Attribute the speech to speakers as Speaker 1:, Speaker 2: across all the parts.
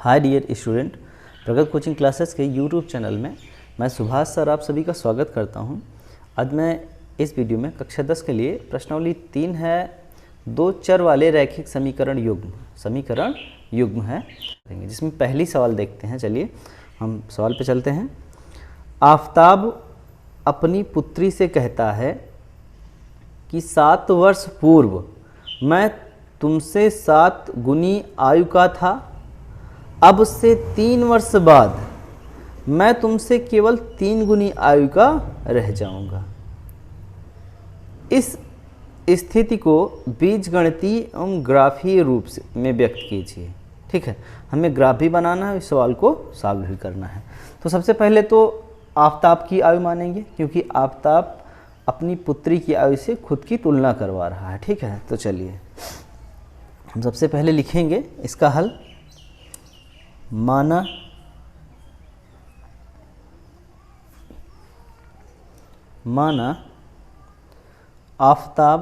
Speaker 1: Hi dear student, प्रगत coaching classes के YouTube channel में मैं सुभाष सर आप सभी का स्वागत करता हूं। आज मैं इस वीडियो में कक्षा 10 के लिए प्रश्नावली 3 है, दो चर वाले रैखिक समीकरण युग्म है, जिसमें पहली सवाल देखते हैं। चलिए हम सवाल पे चलते हैं। आफताब अपनी पुत्री से कहता है कि 7 वर्ष पूर्व मैं तुमसे 7 गुनी आयु का था, अब से 3 वर्ष बाद मैं तुमसे केवल 3 गुनी आयु का रह जाऊंगा। इस स्थिति को बीजगणितीय एवं ग्राफीय रूप में व्यक्त कीजिए। ठीक है, हमें ग्राफ भी बनाना है, इस सवाल को सॉल्व भी करना है। तो सबसे पहले तो आफताब की आयु मानेंगे, क्योंकि आफताब अपनी पुत्री की आयु से खुद की तुलना करवा रहा है। ठीक है, तो चलिए हम सबसे पहले लिखेंगे इसका हल। माना आफताब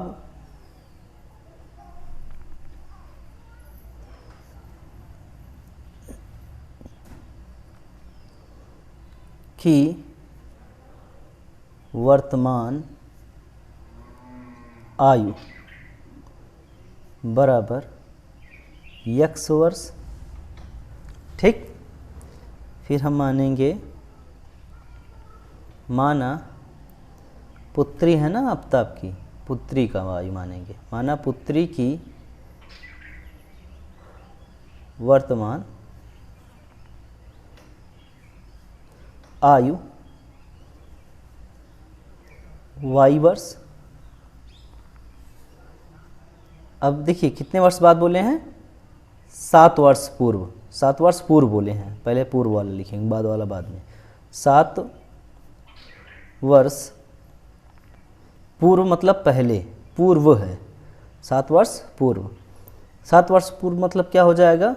Speaker 1: की वर्तमान आयु बराबर x वर्ष। ठीक, फिर हम मानेंगे, माना पुत्री है ना आफताब की, पुत्री का आयु मानेंगे। माना पुत्री की वर्तमान आयु y वर्ष। अब देखिए कितने वर्ष बाद बोले हैं, 7 वर्ष पूर्व। 7 वर्ष पूर्व बोले हैं, पहले पूर्व वाला लिखेंगे, बाद वाला बाद में। 7 वर्ष पूर्व मतलब पहले, पूर्व है 7 वर्ष पूर्व। 7 वर्ष पूर्व मतलब क्या हो जाएगा,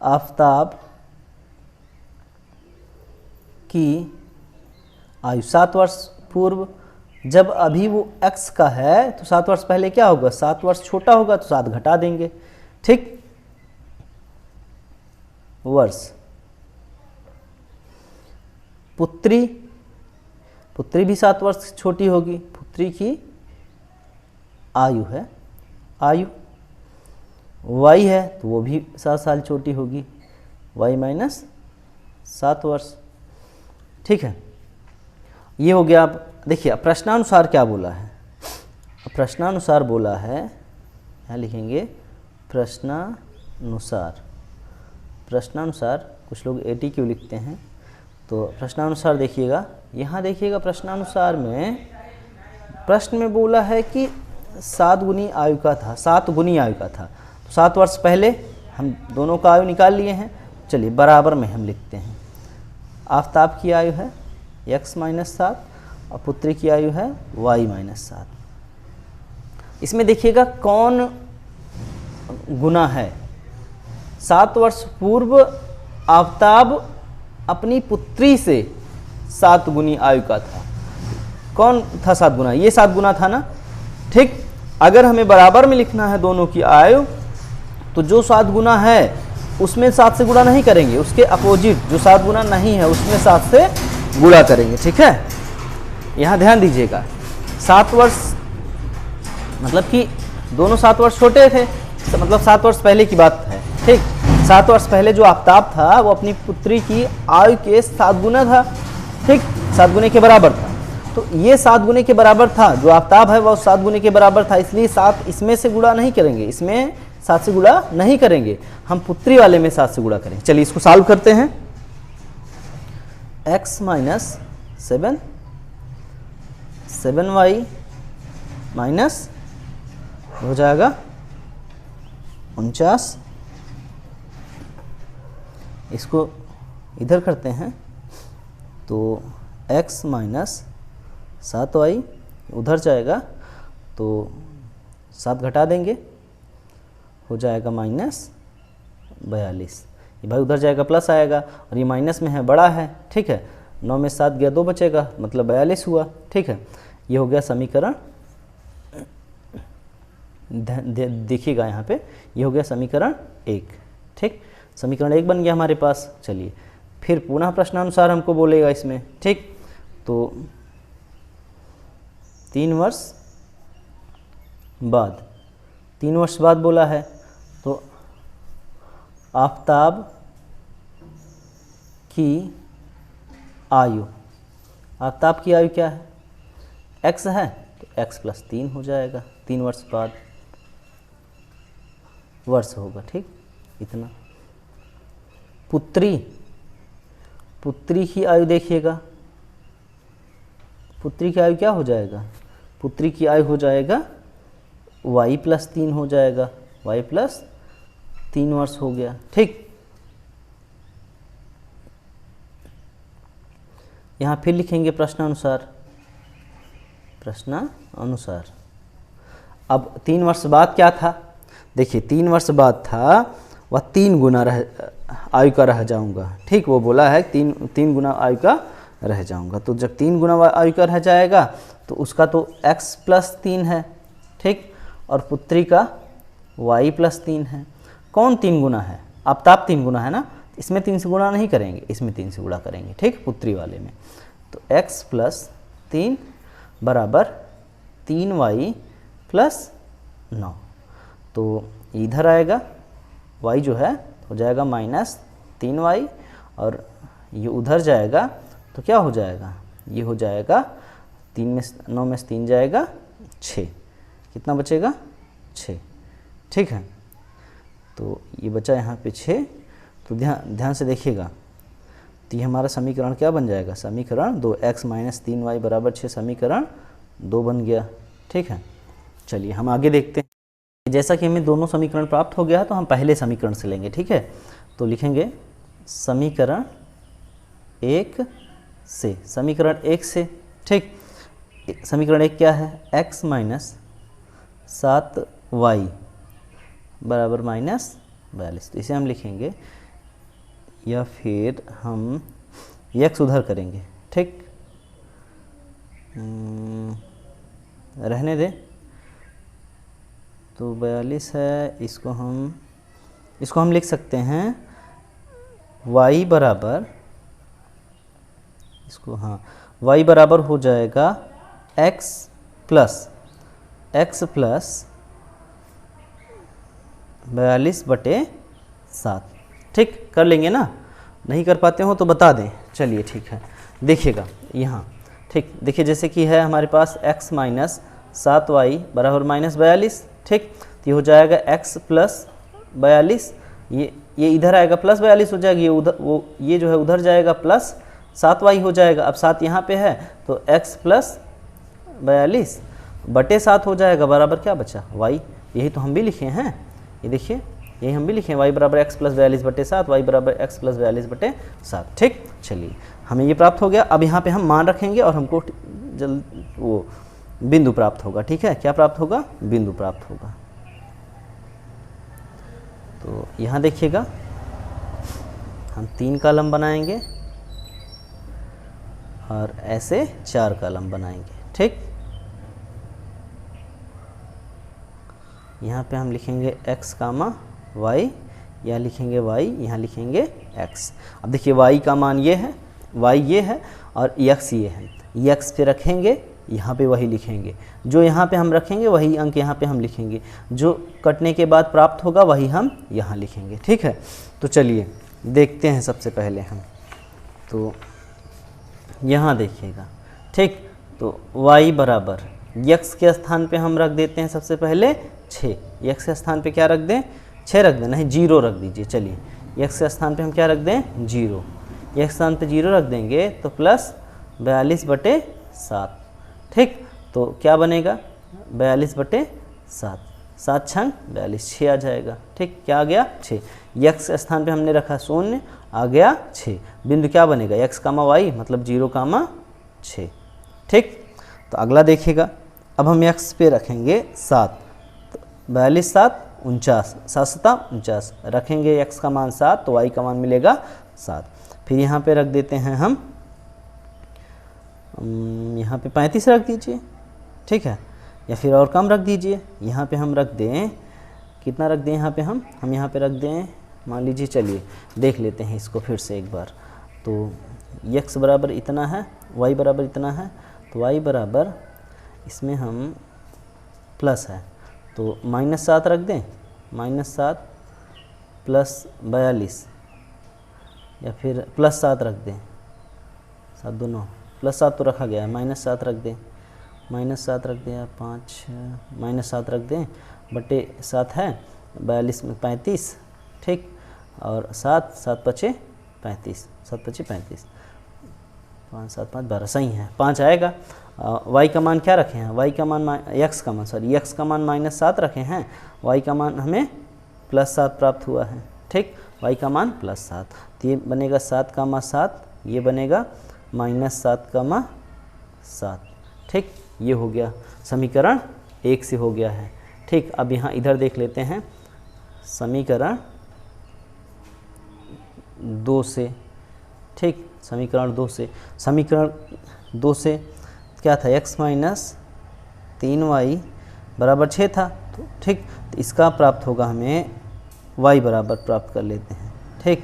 Speaker 1: आफताब की आयु 7 वर्ष पूर्व। जब अभी वो x का है तो 7 वर्ष पहले क्या होगा, 7 वर्ष छोटा होगा तो 7 घटा देंगे। ठीक, वर्ष। पुत्री भी 7 वर्ष छोटी होगी। पुत्री की आयु है, आयु y है तो वो भी 7 साल छोटी होगी, y माइनस 7 वर्ष। ठीक है, ये हो गया। अब देखिए प्रश्नानुसार क्या बोला है। प्रश्नानुसार बोला है, यहाँ लिखेंगे प्रश्नानुसार। प्रश्नानुसार कुछ लोग AT क्यों लिखते हैं, तो प्रश्नानुसार देखिएगा, यहाँ देखिएगा प्रश्नानुसार में प्रश्न में बोला है कि 7 गुनी आयु का था, 7 गुनी आयु का था। तो 7 वर्ष पहले हम दोनों का आयु निकाल लिए हैं। चलिए बराबर में हम लिखते हैं, आफताब की आयु है x माइनस 7 और पुत्री की आयु है y माइनस 7। इसमें देखिएगा कौन गुना है। 7 वर्ष पूर्व आफताब अपनी पुत्री से 7 गुनी आयु का था। कौन था 7 गुना, ये 7 गुना था ना। ठीक, अगर हमें बराबर में लिखना है दोनों की आयु, तो जो 7 गुना है उसमें 7 से गुणा नहीं करेंगे, उसके अपोजिट जो 7 गुना नहीं है उसमें 7 से गुणा करेंगे। ठीक है, यहाँ ध्यान दीजिएगा। 7 वर्ष मतलब कि दोनों 7 वर्ष छोटे थे, मतलब 7 वर्ष पहले की बात है। ठीक, 7 वर्ष पहले जो आफताब था वो अपनी पुत्री की आयु के 7 गुना था। ठीक, 7 गुने के बराबर था। तो ये 7 गुने के बराबर था, जो आफताब है वो 7 गुने के बराबर था, इसलिए 7 इसमें से गुणा नहीं करेंगे, इसमें 7 से गुणा नहीं करेंगे, हम पुत्री वाले में 7 से गुणा करेंगे। चलिए इसको सॉल्व करते हैं। x माइनस 7, 7y माइनस हो जाएगा 49। इसको इधर करते हैं तो x माइनस 7y उधर जाएगा तो 7 घटा देंगे, हो जाएगा माइनस 42। ये भाई उधर जाएगा प्लस आएगा, और ये माइनस में है, बड़ा है। ठीक है, 9 में 7 गया, 2 बचेगा, मतलब 42 हुआ। ठीक है, ये हो गया समीकरण देखिएगा यहाँ पे ये हो गया समीकरण 1। ठीक, समीकरण 1 बन गया हमारे पास। चलिए फिर पुनः प्रश्नानुसार हमको बोलेगा इसमें, ठीक। तो 3 वर्ष बाद बोला है, तो आफताब की आयु, आफताब की आयु क्या है, x है, तो x + 3 हो जाएगा। 3 वर्ष बाद वर्ष होगा, ठीक, इतना। पुत्री की आयु देखिएगा, पुत्री की आयु क्या हो जाएगा, पुत्री की आयु हो जाएगा y + 3 हो जाएगा, y + 3 वर्ष हो गया, ठीक। यहाँ फिर लिखेंगे प्रश्नानुसार, प्रश्नानुसार। अब 3 वर्ष बाद क्या था, देखिए 3 वर्ष बाद था वह 3 गुना आयु का रह जाऊंगा, ठीक। वो बोला है 3 गुना आयु का रह जाऊंगा। तो जब 3 गुना आयु का रह जाएगा तो उसका तो x + 3 है, ठीक, और पुत्री का y + 3 है। कौन 3 गुना है, आफताब 3 गुना है ना, इसमें 3 से गुणा नहीं करेंगे, इसमें 3 से गुणा करेंगे, ठीक, पुत्री वाले में। तो x + 3 बराबर 3y + 9। तो इधर आएगा y जो है हो जाएगा -3y, और ये उधर जाएगा तो क्या हो जाएगा, ये हो जाएगा 9 में से 3 जाएगा 6, कितना बचेगा 6, ठीक है। तो ये बचा यहाँ पे 6। तो ध्यान से देखिएगा, तो ये हमारा समीकरण क्या बन जाएगा, समीकरण 2, x - 3y = 6, समीकरण 2 बन गया, ठीक है। चलिए हम आगे देखते हैं। जैसा कि हमें दोनों समीकरण प्राप्त हो गया है तो हम पहले समीकरण से लेंगे, ठीक है। तो लिखेंगे समीकरण 1 से, समीकरण 1 से, ठीक। समीकरण 1 क्या है, x - 7y = -42। तो इसे हम लिखेंगे, या फिर हम x उधर करेंगे, ठीक, रहने दें। तो 42 है, इसको हम लिख सकते हैं y बराबर, इसको हाँ, y बराबर हो जाएगा x + 42/7, ठीक। कर लेंगे ना, नहीं कर पाते हो तो बता दें, चलिए ठीक है। देखिएगा यहाँ, ठीक, देखिए जैसे कि है हमारे पास x - 7y = -42, ठीक। तो ये हो जाएगा x + 42, ये इधर आएगा +42 हो जाएगा, ये उधर, ये जो है उधर जाएगा +7y हो जाएगा। अब 7 यहाँ पे है तो x + 42/7 हो जाएगा, बराबर क्या बचा, y। यही तो हम भी लिखे हैं, ये देखिए, यही हम भी लिखें, y बराबर x + 42/7, y बराबर x + 42/7, ठीक। चलिए हमें ये प्राप्त हो गया। अब यहाँ पे हम मान रखेंगे और हमको वो बिंदु प्राप्त होगा, ठीक है। क्या प्राप्त होगा, बिंदु प्राप्त होगा। तो यहाँ देखिएगा हम 3 कॉलम बनाएंगे और ऐसे 4 कॉलम बनाएंगे, ठीक। यहाँ पे हम लिखेंगे x, y, यहाँ लिखेंगे y, यहाँ लिखेंगे x। अब देखिए y का मान ये है, y ये है, और x ये है, x पे रखेंगे, यहाँ पे वही लिखेंगे, जो यहाँ पे हम रखेंगे वही अंक यहाँ पे हम लिखेंगे, जो कटने के बाद प्राप्त होगा वही हम यहाँ लिखेंगे, ठीक है। तो चलिए देखते हैं सबसे पहले हम, तो यहाँ देखिएगा, ठीक। तो y बराबर x के स्थान पे हम रख देते हैं सबसे पहले 6, x के स्थान पे क्या रख दें, 6 रख दें, नहीं 0 रख दीजिए। चलिए x के स्थान पे हम क्या रख दें, 0, x स्थान पे 0 रख देंगे तो +42/7, ठीक। तो क्या बनेगा 42/7, 7 छंग 42, 6 आ जाएगा, ठीक। क्या आ गया 6, x स्थान पे हमने रखा 0, आ गया 6। बिंदु क्या बनेगा, x, y मतलब 0, 6, ठीक। तो अगला देखिएगा, अब हम x पे रखेंगे 7, तो 42 7 49, 7 7 49, रखेंगे x का मान 7 तो y का मान मिलेगा 7। फिर यहाँ पे रख देते हैं हम यहाँ पे 35 रख दीजिए, ठीक है, या फिर और कम रख दीजिए। यहाँ पे हम रख दें, कितना रख दें, यहाँ पे हम यहाँ पे रख दें मान लीजिए, चलिए देख लेते हैं इसको फिर से एक बार। तो x बराबर इतना है, y बराबर इतना है, तो y बराबर इसमें हम प्लस है तो -7 रख दें, -7 प्लस 42, या फिर +7 रख दें, 7 2 9, +7 तो रखा गया है, -7 रख दें, -7 रख दें, 5 -7 रख दें, बटे 7 है, 42 में 35, ठीक, और 7 पचे 35, 7 पचे 35, 5 7 5 12, सही है, 5 आएगा। y का मान क्या रखे हैं, y का मान x का मान x का मान -7 रखे हैं, y का मान हमें +7 प्राप्त हुआ है, ठीक, y का मान +7, तो ये बनेगा 7 का 7, ये बनेगा -7 का 7, ठीक, ये हो गया समीकरण 1 से हो गया है, ठीक। अब यहाँ इधर देख लेते हैं समीकरण 2 से, ठीक, समीकरण 2 से क्या था, x - 3y बराबर 6 था, तो ठीक, तो इसका प्राप्त होगा हमें y बराबर प्राप्त कर लेते हैं, ठीक,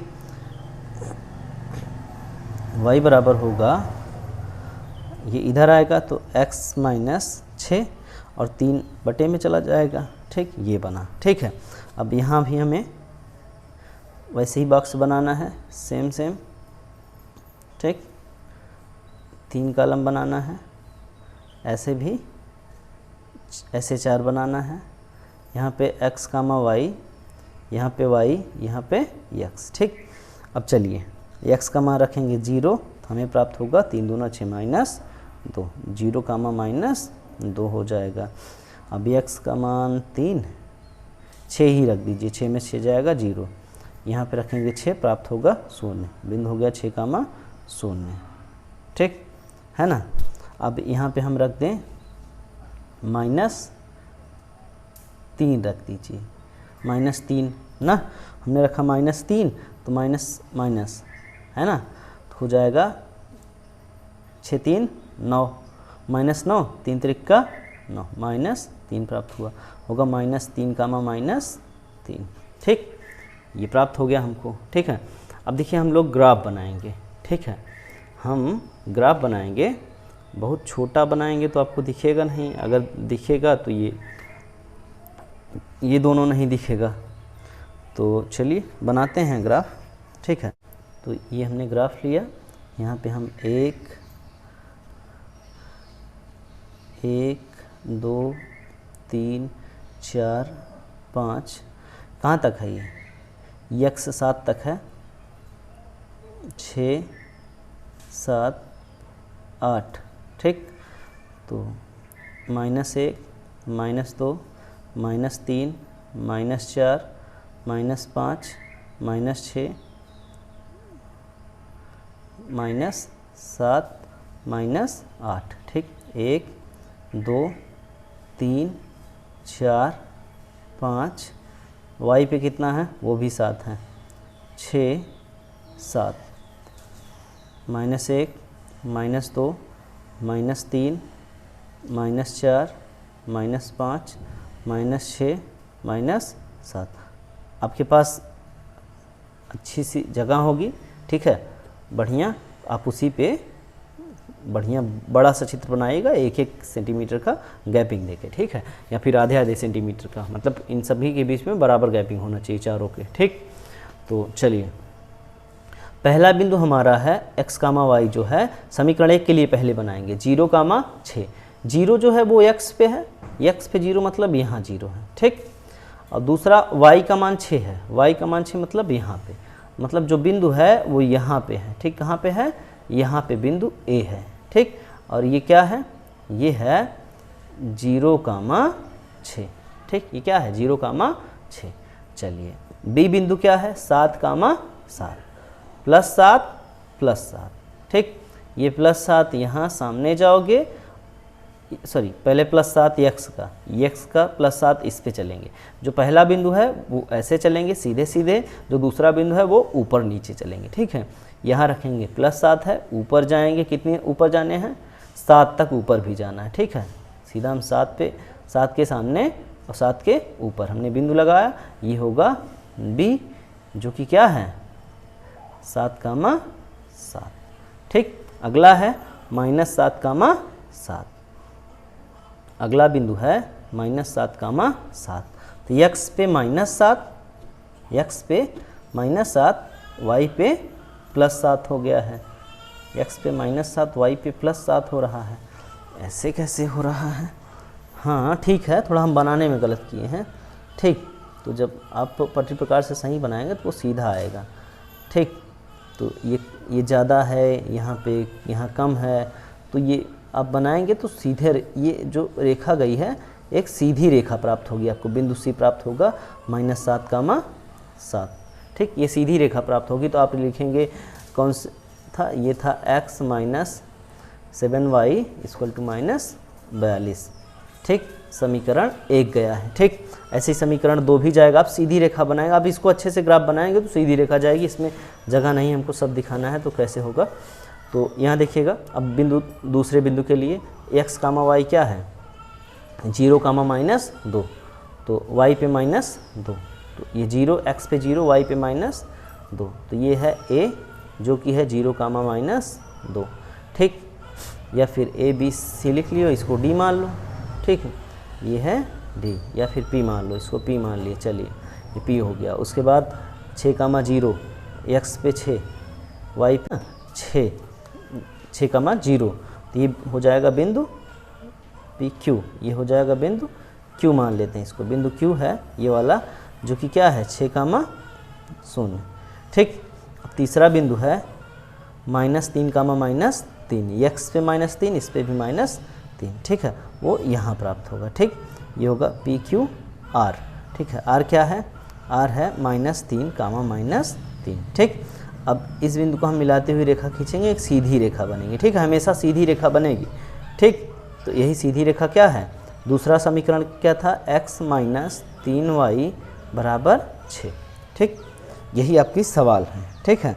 Speaker 1: y बराबर होगा, ये इधर आएगा तो x - 6 और 3 बटे में चला जाएगा, ठीक, ये बना, ठीक है। अब यहाँ भी हमें वैसे ही बॉक्स बनाना है, सेम, ठीक, 3 कॉलम बनाना है, ऐसे भी ऐसे 4 बनाना है, यहाँ पे x, y, यहाँ पे y, यहाँ पे x, ठीक। अब चलिए x का मान रखेंगे 0, तो हमें प्राप्त होगा 3 दूना 6 -2, 0 का मान -2 हो जाएगा। अब x का मान 3, 6 ही रख दीजिए, 6 में 6 जाएगा 0, यहाँ पे रखेंगे 6, प्राप्त होगा 0, बिंदु हो गया 6 का 0, ठीक है ना। अब यहाँ पे हम रख दें -3 रख दीजिए, -3 ना, हमने रखा -3, तो माइनस है ना, तो हो जाएगा 6 3 9, -9, 3 त्रिक का 9, -3 प्राप्त हुआ, होगा -3 का -3, ठीक, ये प्राप्त हो गया हमको, ठीक है। अब देखिए हम लोग ग्राफ बनाएंगे, ठीक है, हम ग्राफ बनाएंगे, बहुत छोटा बनाएंगे तो आपको दिखेगा नहीं, अगर दिखेगा तो ये दोनों नहीं दिखेगा, तो चलिए बनाते हैं ग्राफ, ठीक है। तो ये हमने ग्राफ लिया, यहाँ पे हम 1 2 3 4 5, कहाँ तक है ये, x 7 तक है, 6 7 8, ठीक, तो -1 -2 -3 -4 -5 -6 -7 -8, ठीक, 1 2 3 4 5, y पे कितना है, वो भी 7 है, 6 7, -1 -2 -3 -4 -5 -6 -7, आपके पास अच्छी सी जगह होगी, ठीक है, बढ़िया, आप उसी पे बढ़िया बड़ा सा चित्र बनाइएगा, 1-1 सेंटीमीटर का गैपिंग देके, ठीक है, या फिर आधे सेंटीमीटर का, मतलब इन सभी के बीच में बराबर गैपिंग होना चाहिए चारों के, ठीक। तो चलिए पहला बिंदु हमारा है x, y जो है समीकरण 1 के लिए पहले बनाएंगे, 0, 6, 0 जो है वो x पे है, x पे 0 मतलब यहाँ 0 है, ठीक, और दूसरा y का मान 6 है, y का मान 6 मतलब यहाँ पे, मतलब जो बिंदु है वो यहाँ पे है, ठीक, कहाँ पे है, यहाँ पे बिंदु A है, ठीक, और ये क्या है, ये है 0, 6, ठीक, ये क्या है 0, 6। चलिए B बिंदु क्या है, 7, 7, +7 +7, ठीक, ये +7 यहाँ सामने जाओगे, सॉरी पहले +7 x का +7 इस पे चलेंगे, जो पहला बिंदु है वो ऐसे चलेंगे सीधे सीधे, जो दूसरा बिंदु है वो ऊपर नीचे चलेंगे, ठीक है। यहाँ रखेंगे +7 है, ऊपर जाएंगे, कितने ऊपर जाने हैं, 7 तक ऊपर भी जाना है, ठीक है, सीधा हम 7 के सामने और 7 के ऊपर हमने बिंदु लगाया, ये होगा B, जो कि क्या है 7,7। ठीक, अगला है -7,7। अगला बिंदु है -7,7। तो x पे -7, x पे -7, y पे +7 हो गया है। x पे -7, y पे +7 हो रहा है। ऐसे कैसे हो रहा है? हाँ ठीक है, थोड़ा हम बनाने में गलत किए हैं। ठीक, तो जब आप पट्टी प्रकार से सही बनाएंगे तो वो सीधा आएगा। ठीक, तो ये ज़्यादा है, यहाँ पे यहाँ कम है, तो ये आप बनाएंगे तो सीधे ये जो रेखा गई है एक सीधी रेखा प्राप्त होगी आपको, बिंदु सी प्राप्त होगा -7,7। ठीक, ये सीधी रेखा प्राप्त होगी। तो आप लिखेंगे कौन से था, ये था x - 7y = -42। ठीक, समीकरण 1 गया है। ठीक, ऐसे ही समीकरण 2 भी जाएगा। आप सीधी रेखा बनाएंगे, आप इसको अच्छे से ग्राफ बनाएंगे तो सीधी रेखा जाएगी। इसमें जगह नहीं हमको सब दिखाना है, तो कैसे होगा? तो यहाँ देखिएगा, अब दूसरे बिंदु के लिए x, y क्या है 0, -2, तो y पे -2, तो ये 0, x पे 0, y पे -2, तो ये है a जो कि है 0, -2। ठीक, या फिर a b c लिख लियो, इसको d मान लो। ठीक है, ये है d, या फिर p मान लो, इसको p मान लिए। चलिए ये p हो गया। उसके बाद 6,0, x पे 6, y पे 6,0, तो ये हो जाएगा बिंदु PQ, ये हो जाएगा बिंदु Q मान लेते हैं इसको। बिंदु Q है ये वाला जो कि क्या है 6,0। ठीक, अब तीसरा बिंदु है -3,-3, x पे -3, इस पे भी -3। ठीक है, वो यहाँ प्राप्त होगा। ठीक, ये होगा PQR। ठीक है, R क्या है? R है -3,-3। ठीक, अब इस बिंदु को हम मिलाते हुए रेखा खींचेंगे, एक सीधी रेखा बनेगी। ठीक है, हमेशा सीधी रेखा बनेगी। ठीक, तो यही सीधी रेखा क्या है? दूसरा समीकरण क्या था? x - 3y = 6। ठीक, यही आपकी सवाल है। ठीक है।